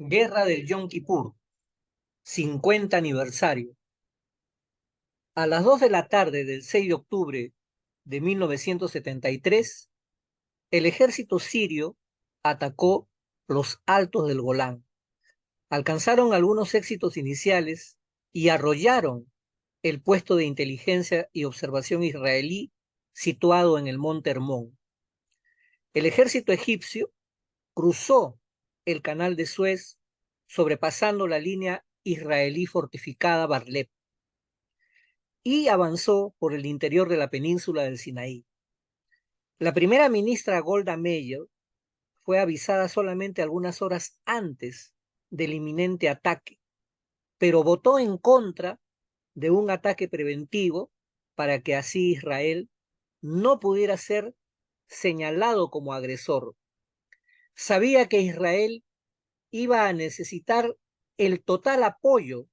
Guerra del Yom Kippur, 50 aniversario. A las 2 de la tarde del 6 de octubre de 1973, el ejército sirio atacó los altos del Golán. Alcanzaron algunos éxitos iniciales y arrollaron el puesto de inteligencia y observación israelí situado en el monte Hermón. El ejército egipcio cruzó el canal de Suez, sobrepasando la línea israelí fortificada Barlep, y avanzó por el interior de la península del Sinaí. La primera ministra Golda Meir fue avisada solamente algunas horas antes del inminente ataque, pero votó en contra de un ataque preventivo para que así Israel no pudiera ser señalado como agresor. Sabía que Israel iba a necesitar el total apoyo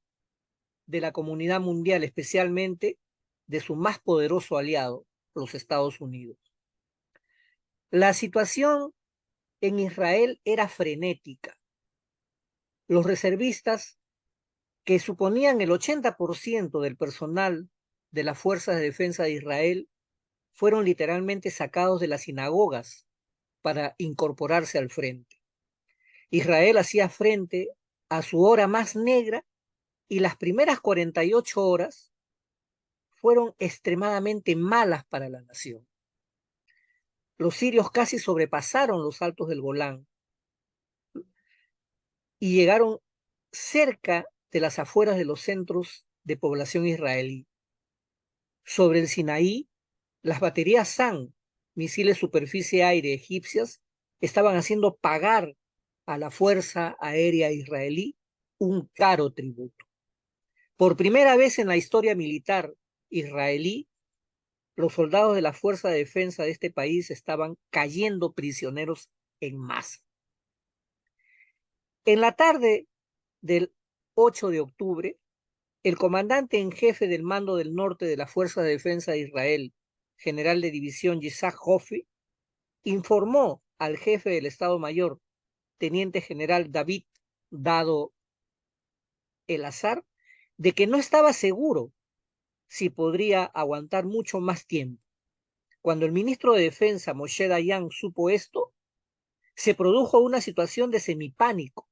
de la comunidad mundial, especialmente de su más poderoso aliado, los Estados Unidos. La situación en Israel era frenética. Los reservistas, que suponían el 80% del personal de las Fuerzas de Defensa de Israel, fueron literalmente sacados de las sinagogas para incorporarse al frente. Israel hacía frente a su hora más negra y las primeras 48 horas fueron extremadamente malas para la nación. Los sirios casi sobrepasaron los altos del Golán y llegaron cerca de las afueras de los centros de población israelí. Sobre el Sinaí, las baterías SAM, misiles superficie-aire egipcias, estaban haciendo pagar a la Fuerza Aérea Israelí un caro tributo. Por primera vez en la historia militar israelí, los soldados de la Fuerza de Defensa de este país estaban cayendo prisioneros en masa. En la tarde del 8 de octubre, el comandante en jefe del Mando del Norte de la Fuerza de Defensa de Israel, general de división Yitzhak Hoffi, informó al jefe del Estado Mayor, teniente general David Dado El Azar, de que no estaba seguro si podría aguantar mucho más tiempo. Cuando el ministro de Defensa, Moshe Dayan, supo esto, se produjo una situación de semipánico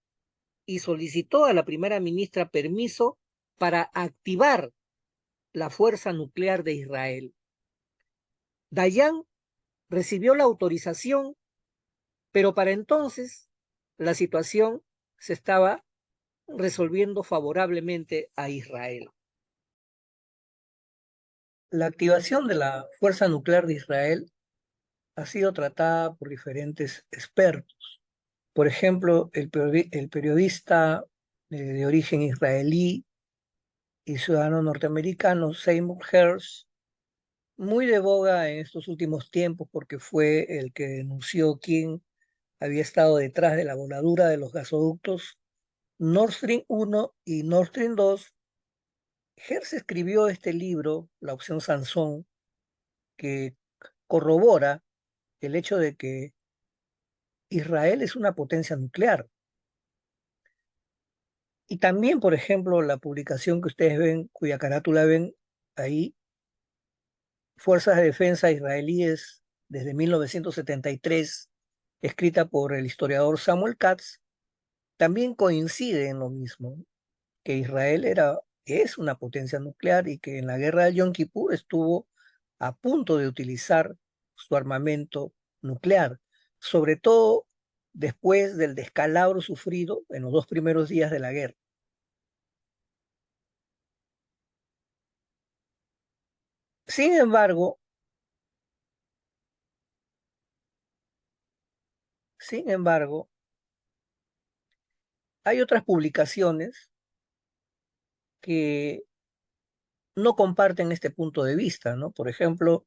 y solicitó a la primera ministra permiso para activar la fuerza nuclear de Israel. Dayan recibió la autorización, pero para entonces la situación se estaba resolviendo favorablemente a Israel. La activación de la fuerza nuclear de Israel ha sido tratada por diferentes expertos. Por ejemplo, el periodista de origen israelí y ciudadano norteamericano Seymour Hersh, muy de boga en estos últimos tiempos porque fue el que denunció quién había estado detrás de la voladura de los gasoductos Nord Stream 1 y Nord Stream 2. Hersh escribió este libro, La opción Sansón, que corrobora el hecho de que Israel es una potencia nuclear. Y también, por ejemplo, la publicación que ustedes ven, cuya carátula ven ahí, Fuerzas de Defensa Israelíes desde 1973, escrita por el historiador Samuel Katz, también coincide en lo mismo, que Israel es una potencia nuclear y que en la guerra del Yom Kippur estuvo a punto de utilizar su armamento nuclear, sobre todo después del descalabro sufrido en los 2 primeros días de la guerra. Sin embargo, sin embargo, hay otras publicaciones que no comparten este punto de vista, ¿no? Por ejemplo,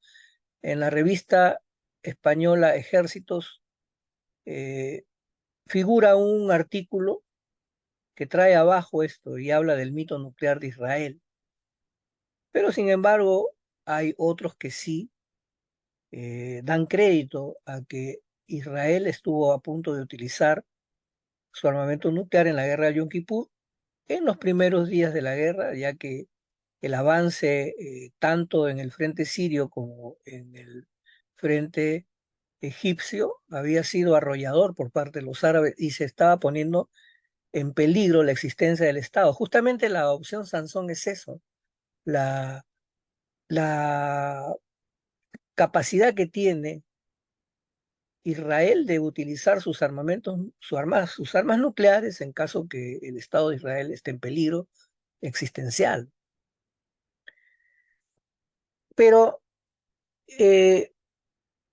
en la revista española Ejércitos eh, figura un artículo que trae abajo esto y habla del mito nuclear de Israel. Pero sin embargo, hay otros que sí dan crédito a que Israel estuvo a punto de utilizar su armamento nuclear en la guerra del Yom Kippur en los primeros días de la guerra, ya que el avance tanto en el frente sirio como en el frente egipcio había sido arrollador por parte de los árabes y se estaba poniendo en peligro la existencia del Estado. Justamente la opción Sansón es eso, la, la capacidad que tiene Israel de utilizar sus armamentos, sus armas nucleares en caso que el Estado de Israel esté en peligro existencial. Pero eh,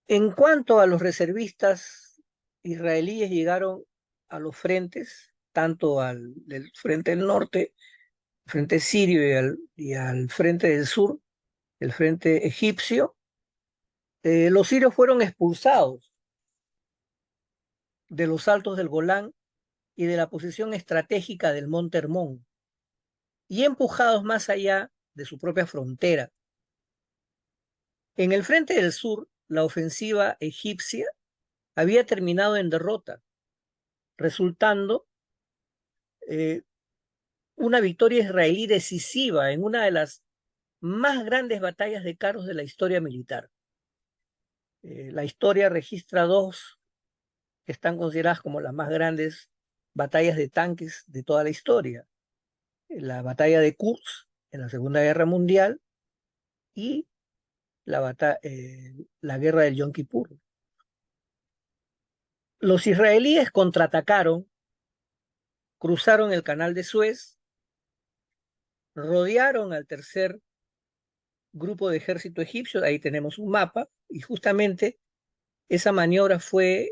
en cuanto a los reservistas israelíes llegaron a los frentes, tanto al del frente del norte, frente sirio y al frente del sur, el frente egipcio, los sirios fueron expulsados de los altos del Golán y de la posición estratégica del Monte Hermón y empujados más allá de su propia frontera. En el frente del sur, la ofensiva egipcia había terminado en derrota, resultando eh, una victoria israelí decisiva en una de las más grandes batallas de carros de la historia militar. La historia registra dos que están consideradas como las más grandes batallas de tanques de toda la historia. La batalla de Kursk en la Segunda Guerra Mundial y la guerra del Yom Kippur. Los israelíes contraatacaron, cruzaron el canal de Suez, rodearon al tercer grupo de ejército egipcio, ahí tenemos un mapa, y justamente esa maniobra fue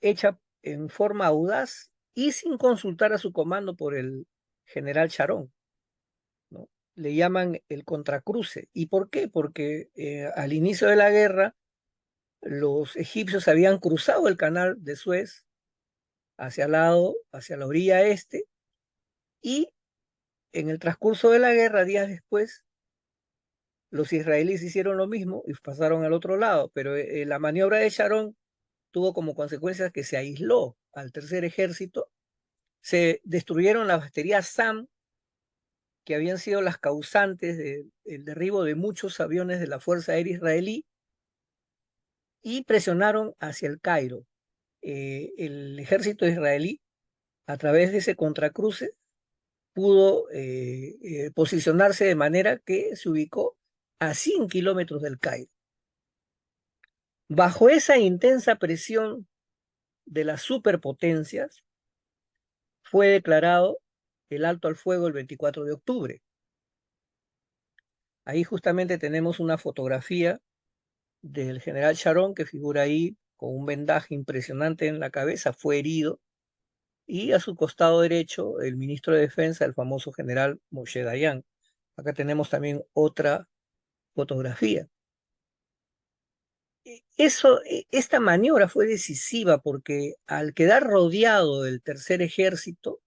hecha en forma audaz y sin consultar a su comando por el general Sharon, ¿no? Le llaman el contracruce. ¿Y por qué? Porque al inicio de la guerra los egipcios habían cruzado el canal de Suez hacia la orilla este, y en el transcurso de la guerra, días después, los israelíes hicieron lo mismo y pasaron al otro lado, pero la maniobra de Sharon tuvo como consecuencia que se aisló al tercer ejército, se destruyeron las baterías SAM, que habían sido las causantes del derribo de muchos aviones de la Fuerza Aérea Israelí, y presionaron hacia el Cairo. El ejército israelí, a través de ese contracruce, pudo posicionarse de manera que se ubicó a 100 kilómetros del Cairo. Bajo esa intensa presión de las superpotencias, fue declarado el alto al fuego el 24 de octubre. Ahí justamente tenemos una fotografía del general Sharon que figura ahí con un vendaje impresionante en la cabeza, fue herido, y a su costado derecho el ministro de Defensa, el famoso general Moshe Dayan. Acá tenemos también otra fotografía. Esta maniobra fue decisiva porque al quedar rodeado del tercer ejército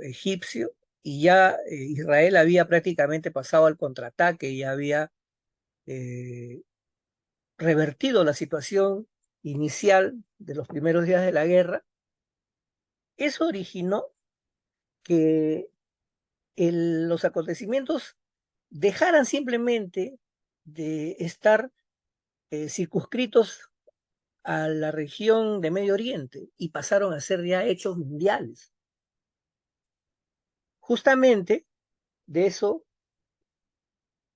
egipcio, y ya Israel había prácticamente pasado al contraataque y había eh, revertido la situación inicial de los primeros días de la guerra, eso originó que los acontecimientos dejaran simplemente de estar circunscritos a la región de Medio Oriente y pasaron a ser ya hechos mundiales. Justamente de eso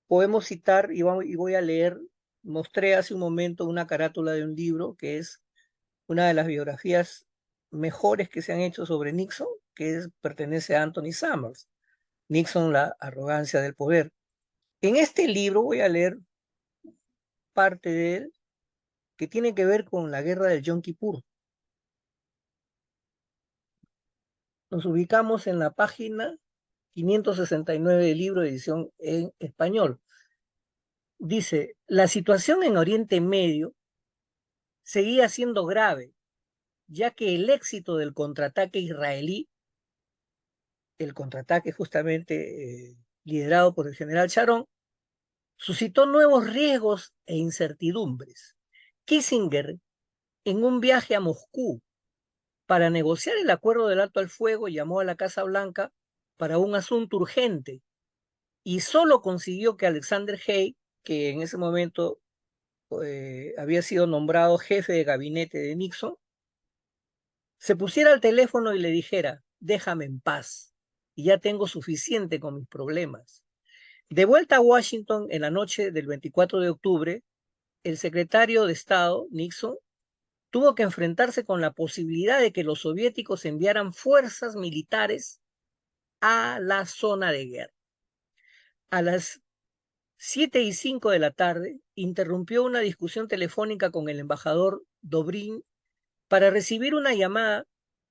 podemos citar, y voy a leer, mostré hace un momento una carátula de un libro que es una de las biografías mejores que se han hecho sobre Nixon, pertenece a Anthony Summers, Nixon, la arrogancia del poder. En este libro voy a leer parte de él que tiene que ver con la guerra del Yom Kippur. Nos ubicamos en la página 569 del libro, edición en español. Dice, la situación en Oriente Medio seguía siendo grave, ya que el éxito del contraataque israelí, el contraataque justamente liderado por el general Sharon, suscitó nuevos riesgos e incertidumbres. Kissinger en un viaje a Moscú para negociar el acuerdo del alto al fuego, llamó a la Casa Blanca para un asunto urgente y solo consiguió que Alexander Haig, que en ese momento había sido nombrado jefe de gabinete de Nixon, se pusiera al teléfono y le dijera: déjame en paz, y ya tengo suficiente con mis problemas. De vuelta a Washington en la noche del 24 de octubre, el secretario de Estado, Nixon, tuvo que enfrentarse con la posibilidad de que los soviéticos enviaran fuerzas militares a la zona de guerra. A las 7:05 de la tarde, interrumpió una discusión telefónica con el embajador Dobrin para recibir una llamada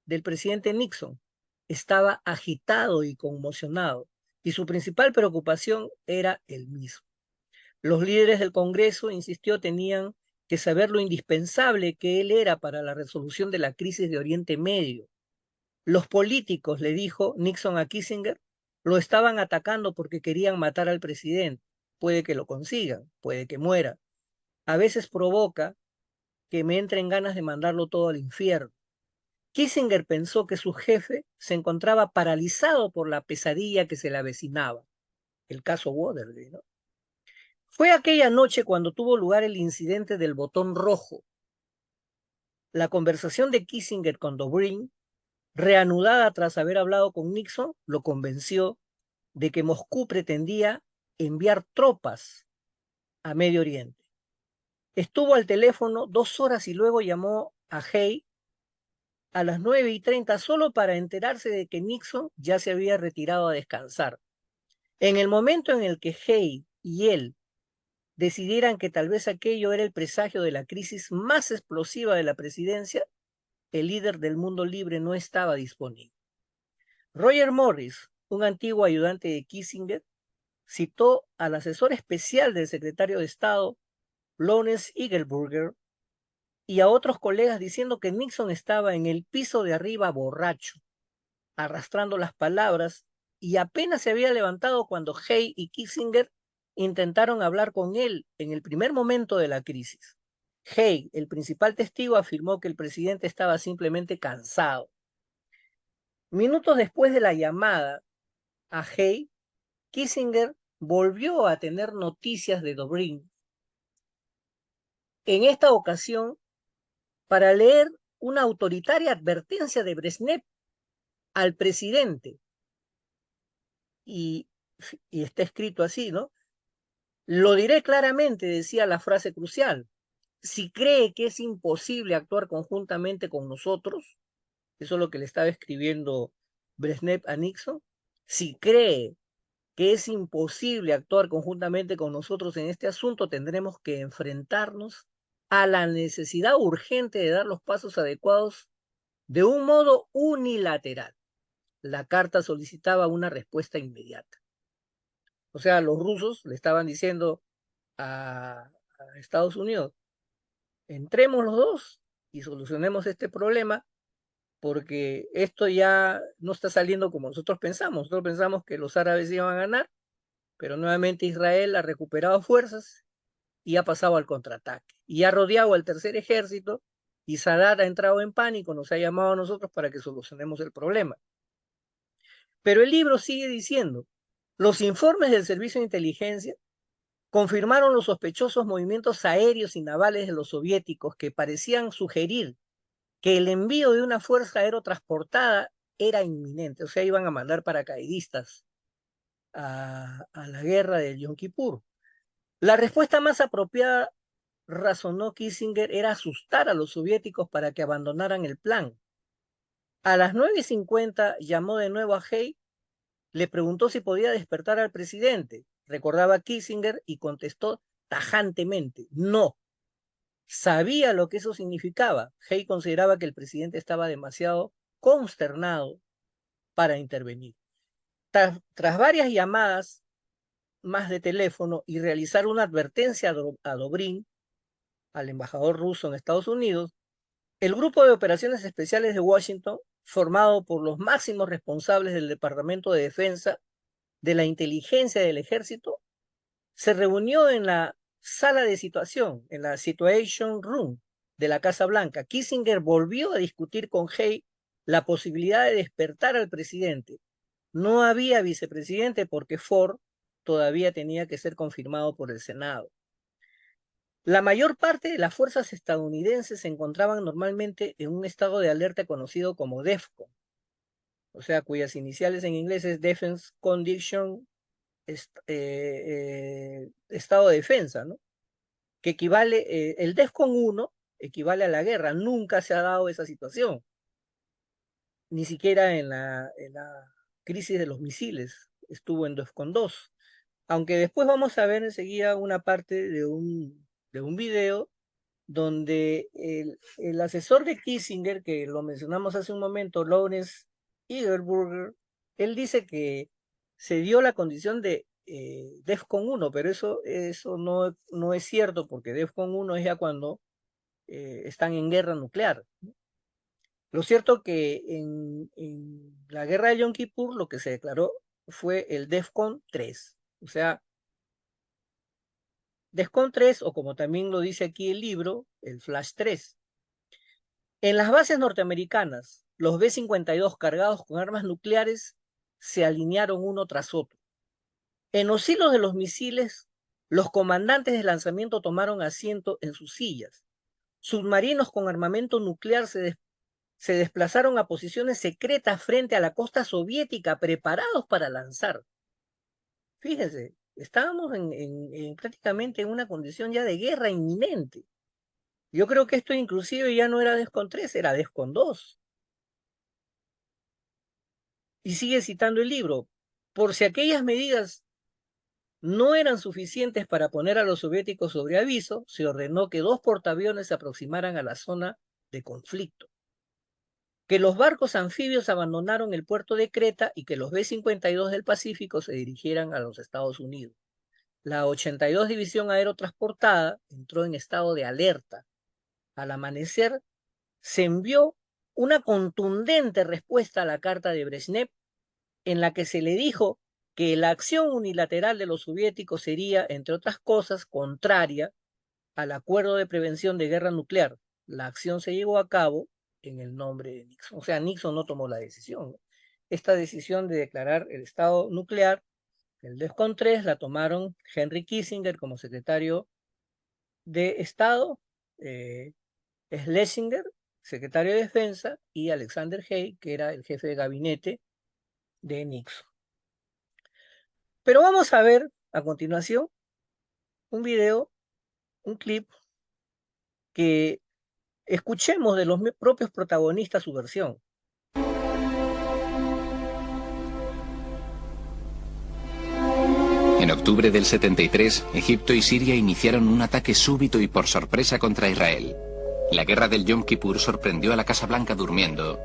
del presidente Nixon. Estaba agitado y conmocionado, y su principal preocupación era el mismo. Los líderes del Congreso, insistió, tenían que saber lo indispensable que él era para la resolución de la crisis de Oriente Medio. Los políticos, le dijo Nixon a Kissinger, lo estaban atacando porque querían matar al presidente. Puede que lo consigan, puede que muera. A veces provoca que me entren ganas de mandarlo todo al infierno. Kissinger pensó que su jefe se encontraba paralizado por la pesadilla que se le avecinaba, el caso Watergate, ¿no? Fue aquella noche cuando tuvo lugar el incidente del botón rojo. La conversación de Kissinger con Dobrin, reanudada tras haber hablado con Nixon, lo convenció de que Moscú pretendía enviar tropas a Medio Oriente. Estuvo al teléfono 2 horas y luego llamó a Haig a las 9:30 solo para enterarse de que Nixon ya se había retirado a descansar. En el momento en el que Haig y él decidieran que tal vez aquello era el presagio de la crisis más explosiva de la presidencia, el líder del mundo libre no estaba disponible. Roger Morris, un antiguo ayudante de Kissinger, citó al asesor especial del secretario de Estado, Lawrence Eagleburger, y a otros colegas diciendo que Nixon estaba en el piso de arriba borracho, arrastrando las palabras, y apenas se había levantado cuando Haig y Kissinger intentaron hablar con él en el primer momento de la crisis. Haig, el principal testigo, afirmó que el presidente estaba simplemente cansado. Minutos después de la llamada a Haig, Kissinger volvió a tener noticias de Dobrin. En esta ocasión, para leer una autoritaria advertencia de Brezhnev al presidente. Y está escrito así, ¿no? Lo diré claramente, decía la frase crucial. Si cree que es imposible actuar conjuntamente con nosotros, eso es lo que le estaba escribiendo Brezhnev a Nixon, si cree que es imposible actuar conjuntamente con nosotros en este asunto, tendremos que enfrentarnos a la necesidad urgente de dar los pasos adecuados de un modo unilateral. La carta solicitaba una respuesta inmediata. O sea, los rusos le estaban diciendo a Estados Unidos: entremos los dos y solucionemos este problema, porque esto ya no está saliendo como nosotros pensamos. Nosotros pensamos que los árabes iban a ganar, pero nuevamente Israel ha recuperado fuerzas y ha pasado al contraataque. Y ha rodeado al tercer ejército, y Sadat ha entrado en pánico, nos ha llamado a nosotros para que solucionemos el problema. Pero el libro sigue diciendo: los informes del Servicio de Inteligencia confirmaron los sospechosos movimientos aéreos y navales de los soviéticos que parecían sugerir que el envío de una fuerza aerotransportada era inminente, o sea, iban a mandar paracaidistas a la guerra del Yom Kippur. La respuesta más apropiada, razonó Kissinger, era asustar a los soviéticos para que abandonaran el plan. A las 9:50 llamó de nuevo a Haig, le preguntó si podía despertar al presidente. Recordaba Kissinger y contestó tajantemente: no. Sabía lo que eso significaba. Haig consideraba que el presidente estaba demasiado consternado para intervenir. Tras varias llamadas más de teléfono y realizar una advertencia a Dobrin, al embajador ruso en Estados Unidos, el Grupo de Operaciones Especiales de Washington, formado por los máximos responsables del Departamento de Defensa, de la Inteligencia del Ejército, se reunió en la sala de situación, en la Situation Room, de la Casa Blanca, Kissinger volvió a discutir con Hay la posibilidad de despertar al presidente. No había vicepresidente porque Ford todavía tenía que ser confirmado por el Senado. La mayor parte de las fuerzas estadounidenses se encontraban normalmente en un estado de alerta conocido como DEFCON, o sea, cuyas iniciales en inglés es Defense Condition, estado de defensa, ¿no? Que equivale, el DEFCON 1 equivale a la guerra. Nunca se ha dado esa situación, ni siquiera en la crisis de los misiles estuvo en DEFCON 2, aunque después vamos a ver enseguida una parte de un video donde el asesor de Kissinger, que lo mencionamos hace un momento, Lawrence Eagleburger, él dice que se dio la condición de DEFCON 1, pero eso no es cierto, porque DEFCON 1 es ya cuando están en guerra nuclear. Lo cierto que en la guerra de Yom Kippur lo que se declaró fue el DEFCON 3, o sea, DEFCON 3, o como también lo dice aquí el libro, el Flash 3. En las bases norteamericanas, los B-52 cargados con armas nucleares se alinearon uno tras otro. En los hilos de los misiles, los comandantes de lanzamiento tomaron asiento en sus sillas. Submarinos con armamento nuclear se desplazaron a posiciones secretas frente a la costa soviética, preparados para lanzar. Fíjense, estábamos prácticamente en una condición ya de guerra inminente. Yo creo que esto inclusive ya no era DEFCON 3, era DEFCON 2. Y sigue citando el libro. Por si aquellas medidas no eran suficientes para poner a los soviéticos sobre aviso, se ordenó que 2 portaaviones se aproximaran a la zona de conflicto, que los barcos anfibios abandonaron el puerto de Creta y que los B-52 del Pacífico se dirigieran a los Estados Unidos. La 82 División Aerotransportada entró en estado de alerta. Al amanecer, se envió una contundente respuesta a la carta de Brezhnev, en la que se le dijo que la acción unilateral de los soviéticos sería, entre otras cosas, contraria al acuerdo de prevención de guerra nuclear. La acción se llevó a cabo en el nombre de Nixon. O sea, Nixon no tomó la decisión, ¿no? Esta decisión de declarar el estado nuclear, el DEFCON 3, la tomaron Henry Kissinger como secretario de Estado, Schlesinger, secretario de Defensa, y Alexander Hay, que era el jefe de gabinete de Nixon. Pero vamos a ver a continuación un video, un clip, que escuchemos de los propios protagonistas su versión. En octubre del 73, Egipto y Siria iniciaron un ataque súbito y por sorpresa contra Israel. La guerra del Yom Kippur sorprendió a la Casa Blanca durmiendo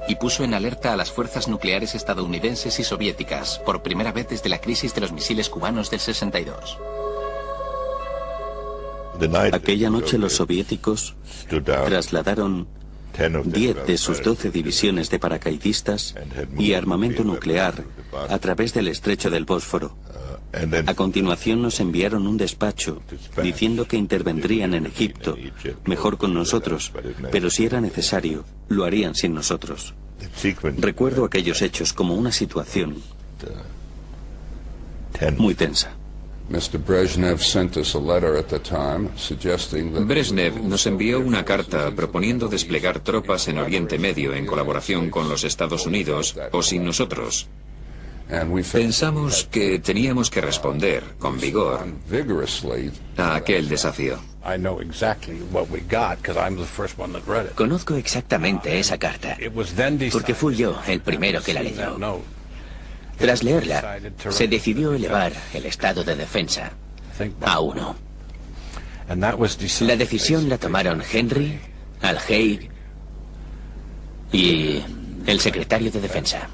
y puso en alerta a las fuerzas nucleares estadounidenses y soviéticas por primera vez desde la crisis de los misiles cubanos del 62. Aquella noche los soviéticos trasladaron 10 de sus 12 divisiones de paracaidistas y armamento nuclear a través del estrecho del Bósforo. A continuación nos enviaron un despacho diciendo que intervendrían en Egipto, mejor con nosotros, pero si era necesario, lo harían sin nosotros. Recuerdo aquellos hechos como una situación muy tensa. Brezhnev nos envió una carta proponiendo desplegar tropas en Oriente Medio en colaboración con los Estados Unidos o sin nosotros. Pensamos que teníamos que responder con vigor a aquel desafío. Conozco exactamente esa carta, porque fui yo el primero que la leyó. Tras leerla, se decidió elevar el estado de defensa a 1. La decisión la tomaron Henry, Al-Hay y el secretario de Defensa.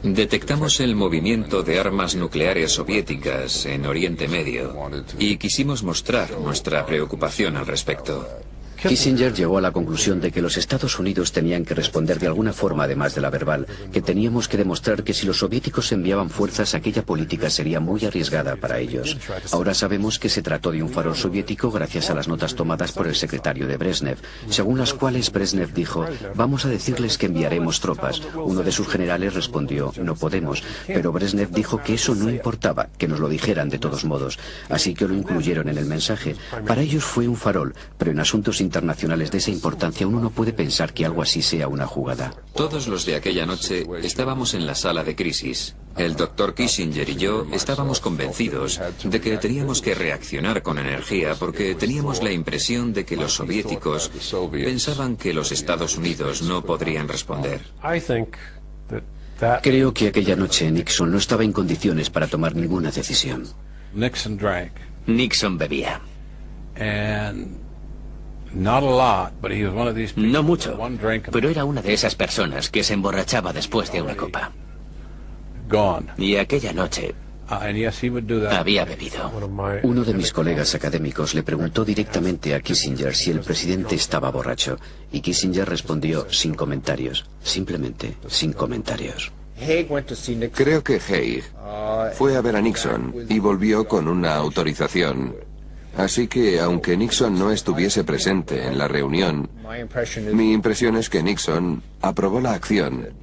Detectamos el movimiento de armas nucleares soviéticas en Oriente Medio y quisimos mostrar nuestra preocupación al respecto. Kissinger llegó a la conclusión de que los Estados Unidos tenían que responder de alguna forma además de la verbal, que teníamos que demostrar que si los soviéticos enviaban fuerzas, aquella política sería muy arriesgada para ellos. Ahora sabemos que se trató de un farol soviético gracias a las notas tomadas por el secretario de Brezhnev, según las cuales Brezhnev dijo: vamos a decirles que enviaremos tropas. Uno de sus generales respondió: no podemos, pero Brezhnev dijo que eso no importaba, que nos lo dijeran de todos modos, así que lo incluyeron en el mensaje. Para ellos fue un farol, pero en asuntos internacionales de esa importancia uno no puede pensar que algo así sea una jugada. Todos los de aquella noche estábamos en la sala de crisis. El doctor Kissinger y yo estábamos convencidos de que teníamos que reaccionar con energía porque teníamos la impresión de que los soviéticos pensaban que los Estados Unidos no podrían responder. Creo que aquella noche Nixon no estaba en condiciones para tomar ninguna decisión. Nixon bebía. No mucho, pero era una de esas personas que se emborrachaba después de una copa. Y aquella noche había bebido. Uno de mis colegas académicos le preguntó directamente a Kissinger si el presidente estaba borracho, y Kissinger respondió sin comentarios, simplemente sin comentarios. Creo que Haig fue a ver a Nixon y volvió con una autorización. Así que, aunque Nixon no estuviese presente en la reunión, mi impresión es que Nixon aprobó la acción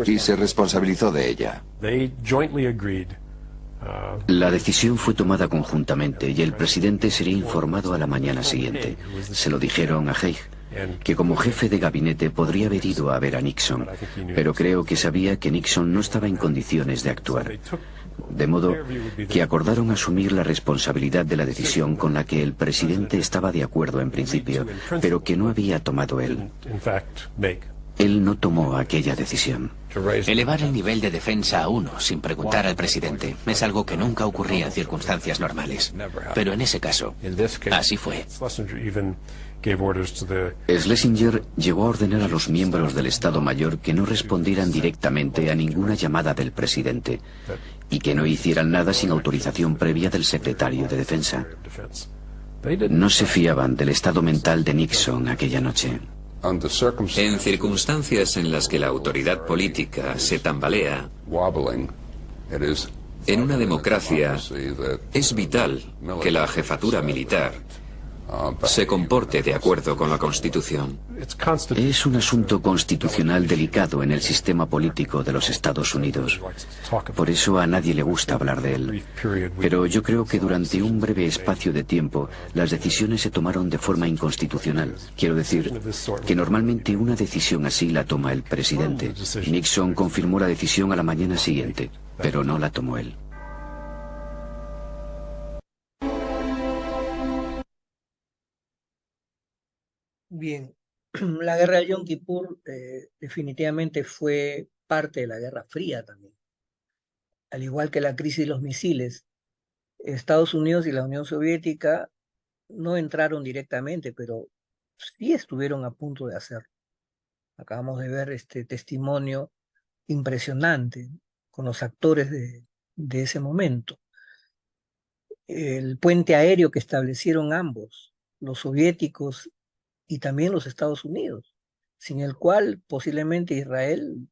y se responsabilizó de ella. La decisión fue tomada conjuntamente y el presidente sería informado a la mañana siguiente. Se lo dijeron a Haig, que como jefe de gabinete podría haber ido a ver a Nixon, pero creo que sabía que Nixon no estaba en condiciones de actuar. De modo que acordaron asumir la responsabilidad de la decisión con la que el presidente estaba de acuerdo en principio, pero que no había tomado él. Él no tomó aquella decisión. Elevar el nivel de defensa a 1 sin preguntar al presidente es algo que nunca ocurría en circunstancias normales. Pero en ese caso, así fue. Schlesinger llegó a ordenar a los miembros del Estado Mayor que no respondieran directamente a ninguna llamada del presidente y que no hicieran nada sin autorización previa del secretario de Defensa. No se fiaban del estado mental de Nixon aquella noche. En circunstancias en las que la autoridad política se tambalea, en una democracia es vital que la jefatura militar se comporte de acuerdo con la Constitución. Es un asunto constitucional delicado en el sistema político de los Estados Unidos. Por eso a nadie le gusta hablar de él. Pero yo creo que durante un breve espacio de tiempo las decisiones se tomaron de forma inconstitucional. Quiero decir que normalmente una decisión así la toma el presidente. Nixon confirmó la decisión a la mañana siguiente, pero no la tomó él. Bien, la guerra del Yom Kippur definitivamente fue parte de la Guerra Fría también. Al igual que la crisis de los misiles, Estados Unidos y la Unión Soviética no entraron directamente, pero sí estuvieron a punto de hacerlo. Acabamos de ver este testimonio impresionante con los actores de ese momento. El puente aéreo que establecieron ambos, los soviéticos y también los Estados Unidos, sin el cual posiblemente Israel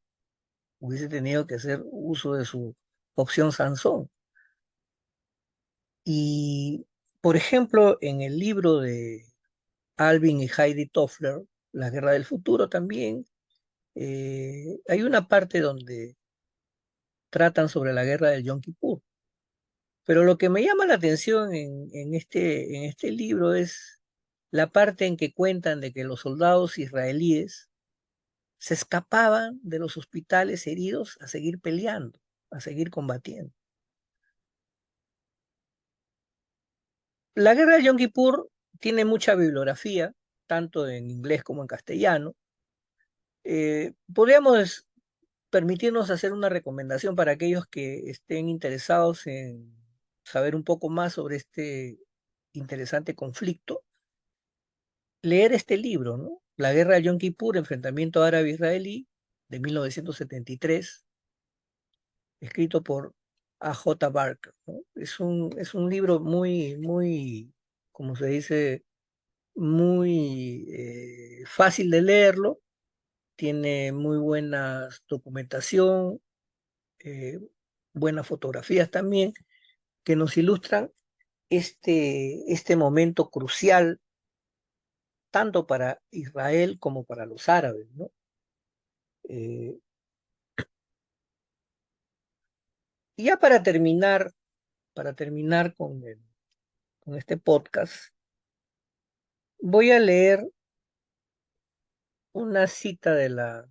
hubiese tenido que hacer uso de su opción Sansón. Y, por ejemplo, en el libro de Alvin y Heidi Toffler, La Guerra del Futuro también, hay una parte donde tratan sobre la guerra del Yom Kippur. Pero lo que me llama la atención en este libro es la parte en que cuentan de que los soldados israelíes se escapaban de los hospitales heridos a seguir peleando, a seguir combatiendo. La guerra de Yom Kippur tiene mucha bibliografía, tanto en inglés como en castellano. Podríamos permitirnos hacer una recomendación para aquellos que estén interesados en saber un poco más sobre este interesante conflicto. Leer este libro, ¿no? La guerra de Yom Kippur, enfrentamiento árabe-israelí, de 1973, escrito por A.J. Barker, ¿no? Es un libro muy, como se dice, muy fácil de leerlo, tiene muy buena documentación, buenas fotografías también, que nos ilustran este momento crucial tanto para Israel como para los árabes, ¿no? Y ya para terminar con este podcast, voy a leer una cita de la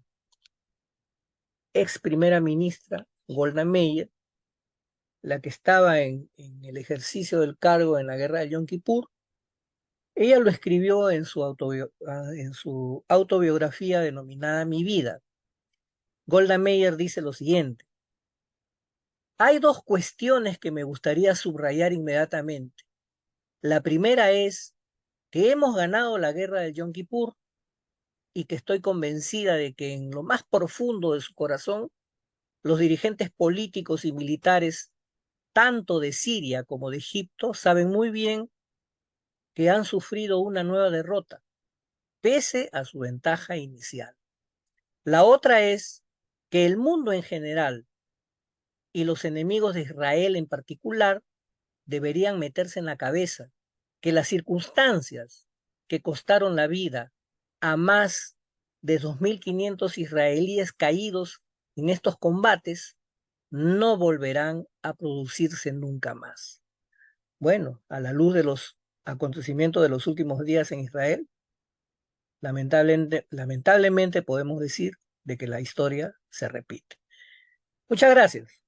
ex primera ministra Golda Meir, la que estaba en el ejercicio del cargo en la guerra de Yom Kippur. Ella lo escribió en su autobiografía denominada Mi vida. Golda Meir dice lo siguiente: hay dos cuestiones que me gustaría subrayar inmediatamente. La primera es que hemos ganado la guerra del Yom Kippur y que estoy convencida de que en lo más profundo de su corazón, los dirigentes políticos y militares, tanto de Siria como de Egipto, saben muy bien que han sufrido una nueva derrota, pese a su ventaja inicial. La otra es que el mundo en general y los enemigos de Israel en particular deberían meterse en la cabeza que las circunstancias que costaron la vida a más de 2.500 israelíes caídos en estos combates no volverán a producirse nunca más. Bueno, a la luz de los acontecimientos de los últimos días en Israel, lamentablemente podemos decir de que la historia se repite. Muchas gracias.